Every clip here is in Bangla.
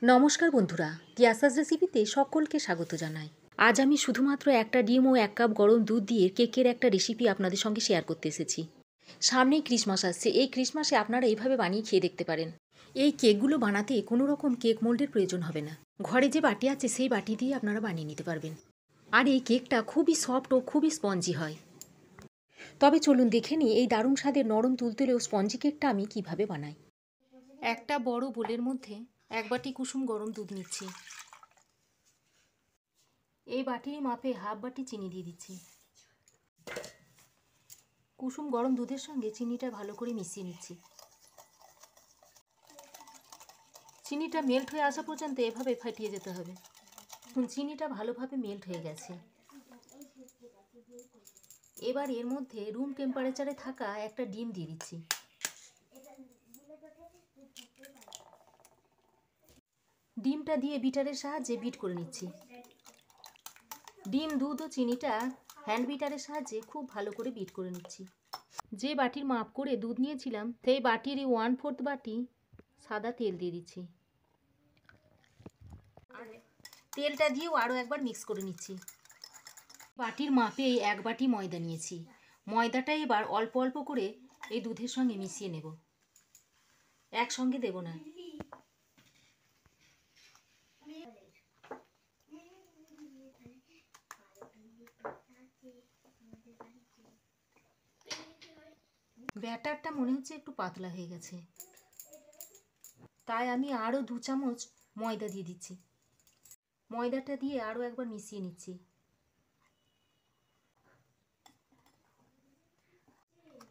নমস্কার বন্ধুরা, তিয়াসাস রেসিপিতে সকলকে স্বাগত জানাই। আজ আমি শুধুমাত্র একটা ডিম ও 1 কাপ গরম দুধ দিয়ে কেকের একটা রেসিপি আপনাদের সঙ্গে শেয়ার করতে এসেছি। সামনেই ক্রিসমাস আসছে, এই ক্রিসমাসে আপনারা এইভাবে বানিয়ে খেয়ে দেখতে পারেন। এই কেকগুলো বানাতে কোনো রকম কেক মোল্ডের প্রয়োজন হবে না। ঘরে যে বাটি আছে সেই বাটি দিয়ে আপনারা বানিয়ে নিতে পারবেন। আর এই কেকটা খুবই সফট ও খুবই স্পঞ্জি হয়। তবে চলুন দেখে নিই এই দারুণ স্বাদের নরম তুলতুলে ও স্পঞ্জি কেকটা আমি কিভাবে বানাই। একটা বড় বোলের মধ্যে 1 বাটি কুসুম গরম দুধ নিচ্ছি। এই বাটির মাপে হাফ বাটি চিনি দিয়ে দিচ্ছি। কুসুম গরম দুধের সঙ্গে চিনিটা ভালো করে মিশিয়ে নিচ্ছি। চিনিটা মেল্ট হয়ে আসা পর্যন্ত এভাবে ফাটিয়ে যেতে হবে। চিনিটা ভালোভাবে মেল্ট হয়ে গেছে। এবার এর মধ্যে রুম টেম্পারেচারে থাকা একটা ডিম দিয়ে দিচ্ছি। ডিমটা দিয়ে বিটারের সাহায্যে বিট করে নিচ্ছি। ডিম, দুধ ও চিনিটা হ্যান্ড বিটারের সাহায্যে খুব ভালো করে বিট করে নিচ্ছি। যে বাটির মাপ করে দুধ নিয়েছিলাম সেই বাটিরই 1/4 বাটি সাদা তেল দিয়ে দিচ্ছি। আর তেলটা দিয়েও আরও একবার মিক্স করে নিচ্ছি। বাটির মাপে 1 বাটি ময়দা নিয়েছি। ময়দাটা এবার অল্প অল্প করে এই দুধের সঙ্গে মিশিয়ে নেব, একসঙ্গে দেব না। ব্যাটারটা মনে হচ্ছে একটু পাতলা হয়ে গেছে, তাই আমি আরও 2 চামচ ময়দা দিয়ে দিচ্ছি। ময়দাটা দিয়ে আরও একবার মিশিয়ে নিচ্ছি।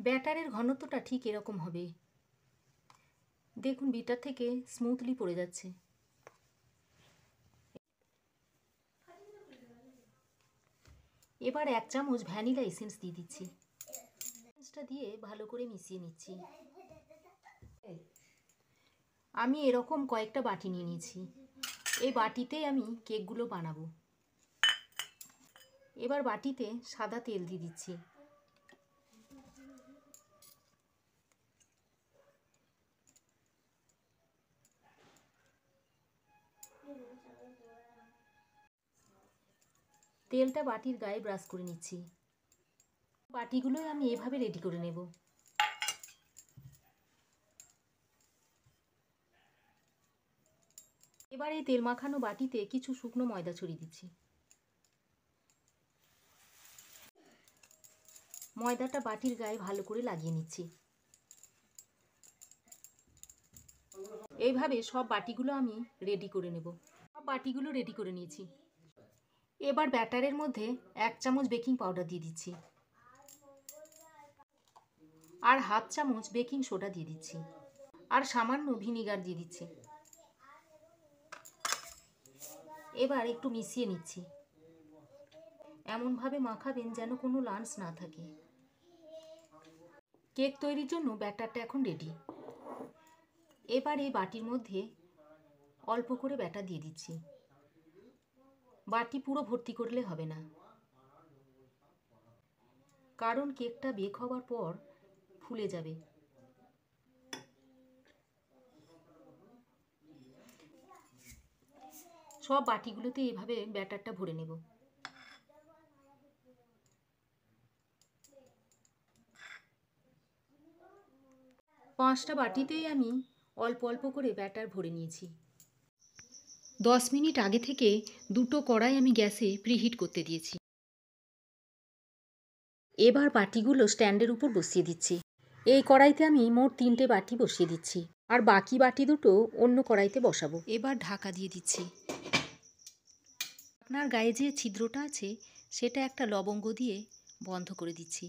ব্যাটারের ঘনত্বটা ঠিক এরকম হবে। দেখুন বিটার থেকে স্মুথলি পড়ে যাচ্ছে। এবার 1 চামচ ভ্যানিলা এসেন্স দিয়ে দিচ্ছি। এসেন্সটা দিয়ে ভালো করে মিশিয়ে নিচ্ছি। আমি এরকম কয়েকটা বাটি নিয়ে নিয়েছি। এই বাটিতেই আমি কেকগুলো বানাবো। এবার বাটিতে সাদা তেল দিয়ে দিচ্ছি। তেলটা বাটির গায়ে ব্রাশ করে নিচ্ছি। বাটিগুলোই আমি এভাবে রেডি করে নেব। এবার এই তেল মাখানো বাটিতে কিছু শুকনো ময়দা ছড়িয়ে দিচ্ছি। ময়দাটা বাটির গায়ে ভালো করে লাগিয়ে নিচ্ছি। এইভাবে সব বাটিগুলো আমি রেডি করে নেব। সব বাটিগুলো রেডি করে নিয়েছি। এবার ব্যাটারের মধ্যে 1 চামচ বেকিং পাউডার দিয়ে দিচ্ছি আর হাফ চামচ বেকিং সোডা দিয়ে দিচ্ছি আর সামান্য ভিনিগার দিয়ে দিচ্ছি। এবার একটু মিশিয়ে নিচ্ছি। এমনভাবে মাখাবেন যেন কোনো লাম্পস না থাকে। কেক তৈরির জন্য ব্যাটারটা এখন রেডি। এবার এই বাটির মধ্যে অল্প করে ব্যাটার দিয়ে দিচ্ছি। বাটি পুরো ভর্তি করলে হবে না, কারণ কেকটা বেক হওয়ার পর ফুলে যাবে। সব বাটিগুলোতে এইভাবে ব্যাটারটা ভরে নেব। পাঁচটা বাটিতেই আমি অল্প অল্প করে ব্যাটার ভরে নিয়েছি। 10 মিনিট আগে থেকে দুটো কড়াই আমি গ্যাসে প্রিহিট করতে দিয়েছি। এবার বাটিগুলো স্ট্যান্ডের উপর বসিয়ে দিচ্ছি। এই কড়াইতে আমি মোট 3টে বাটি বসিয়ে দিচ্ছি আর বাকি বাটি দুটো অন্য কড়াইতে বসাবো। এবার ঢাকা দিয়ে দিচ্ছি। আপনার গায়ে যে ছিদ্রটা আছে সেটা একটা লবঙ্গ দিয়ে বন্ধ করে দিচ্ছি।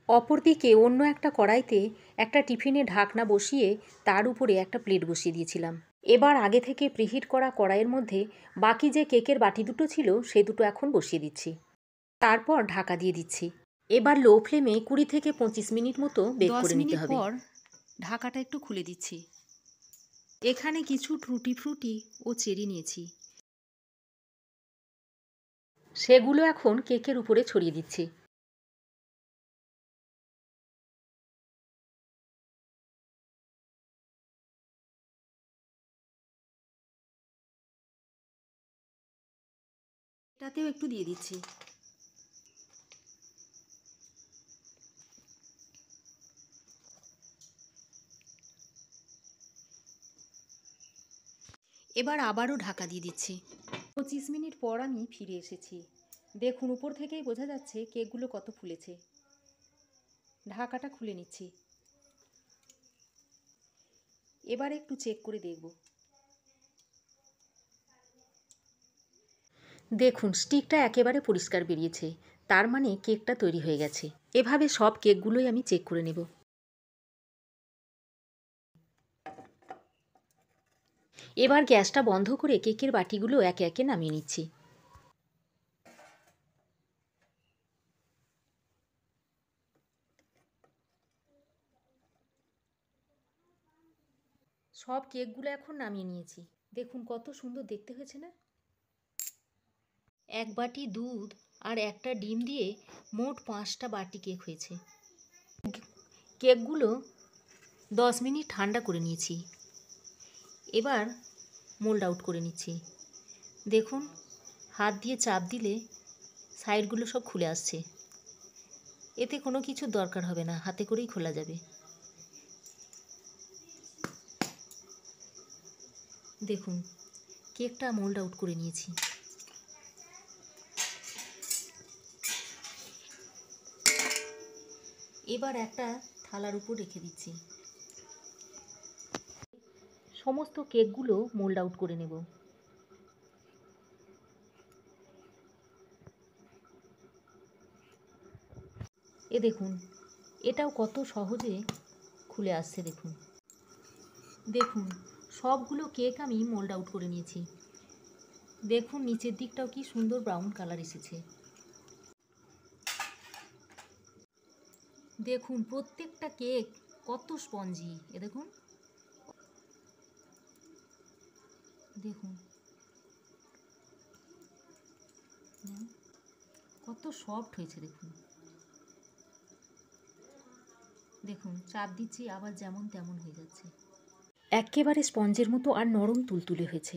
অপরদিকে অন্য একটা কড়াইতে একটা টিফিনে ঢাকনা বসিয়ে তার উপরে একটা প্লেট বসিয়ে দিয়েছিলাম। এবার আগে থেকে প্রিহিট করা কড়াইয়ের মধ্যে বাকি যে কেকের বাটি দুটো ছিল সে দুটো এখন বসিয়ে দিচ্ছি। তারপর ঢাকা দিয়ে দিচ্ছি। এবার লো ফ্লেমে 20 থেকে 25 মিনিট মতো বেক করে নিতে হবে। 10 মিনিট পর ঢাকাটা একটু খুলে দিচ্ছি। এখানে কিছু টুটি ফ্রুটি ও চেরি নিয়েছি, সেগুলো এখন কেকের উপরে ছড়িয়ে দিচ্ছি। তাতেও একটু দিয়ে দিচ্ছি। এবার আবারও ঢাকা দিয়ে দিচ্ছি। 25 মিনিট পর আমি ফিরে এসেছি। দেখুন উপর থেকেই বোঝা যাচ্ছে কেকগুলো কত ফুলেছে। ঢাকাটা খুলে নিচ্ছি। এবার একটু চেক করে দেখব। দেখুন স্টিকটা একেবারে পরিষ্কার বেরিয়েছে, তার মানে কেকটা তৈরি হয়ে গেছে। এভাবে সব কেকগুলোই আমি চেক করে নেব। এবার গ্যাসটা বন্ধ করে কেকের বাটিগুলো একে একে নামিয়ে নিচ্ছি। সব কেকগুলো এখন নামিয়ে নিয়েছি। দেখুন কত সুন্দর দেখতে হয়েছে না? এক বাটি দুধ আর একটা ডিম দিয়ে মোট 5টা বাটি কেক হয়েছে। কেকগুলো 10 মিনিট ঠান্ডা করে নিয়েছি। এবার মোল্ড আউট করে নিচ্ছি। দেখুন হাত দিয়ে চাপ দিলে সাইডগুলো সব খুলে আসছে। এতে কোনো কিছুর দরকার হবে না, হাতে করেই খোলা যাবে। দেখুন কেকটা মোল্ড আউট করে নিয়েছি। এবার একটা থালার উপর রেখে দিচ্ছি। সমস্ত কেকগুলো মোল্ড আউট করে নেব। এ দেখুন এটাও কত সহজে খুলে আসছে। দেখুন দেখুন সবগুলো কেক আমি মোল্ড আউট করে নিয়েছি। দেখুন নিচের দিকটাও কি সুন্দর ব্রাউন কালার এসেছে। দেখুন প্রত্যেকটা কেক কত স্পঞ্জি। এ দেখুন দেখুন কত সফট হয়েছে। দেখুন দেখুন চাপ দিচ্ছি আবার যেমন তেমন হয়ে যাচ্ছে। একেবারে স্পঞ্জের মতো আর নরম তুলতুলে হয়েছে।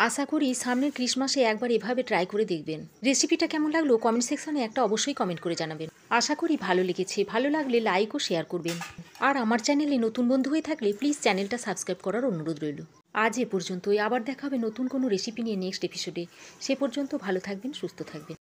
আশা করি সামনের ক্রিসমাসে একবার এভাবে ট্রাই করে দেখবেন। রেসিপিটা কেমন লাগলো কমেন্ট সেকশনে একটা অবশ্যই কমেন্ট করে জানাবেন। আশা করি ভালো লেগেছে। ভালো লাগলে লাইক ও শেয়ার করবেন। আর আমার চ্যানেলে নতুন বন্ধু হয়ে থাকলে প্লিজ চ্যানেলটা সাবস্ক্রাইব করার অনুরোধ রইল। আজ এ পর্যন্তই। আবার দেখা হবে নতুন কোনো রেসিপি নিয়ে নেক্সট এপিসোডে। সে পর্যন্ত ভালো থাকবেন, সুস্থ থাকবেন।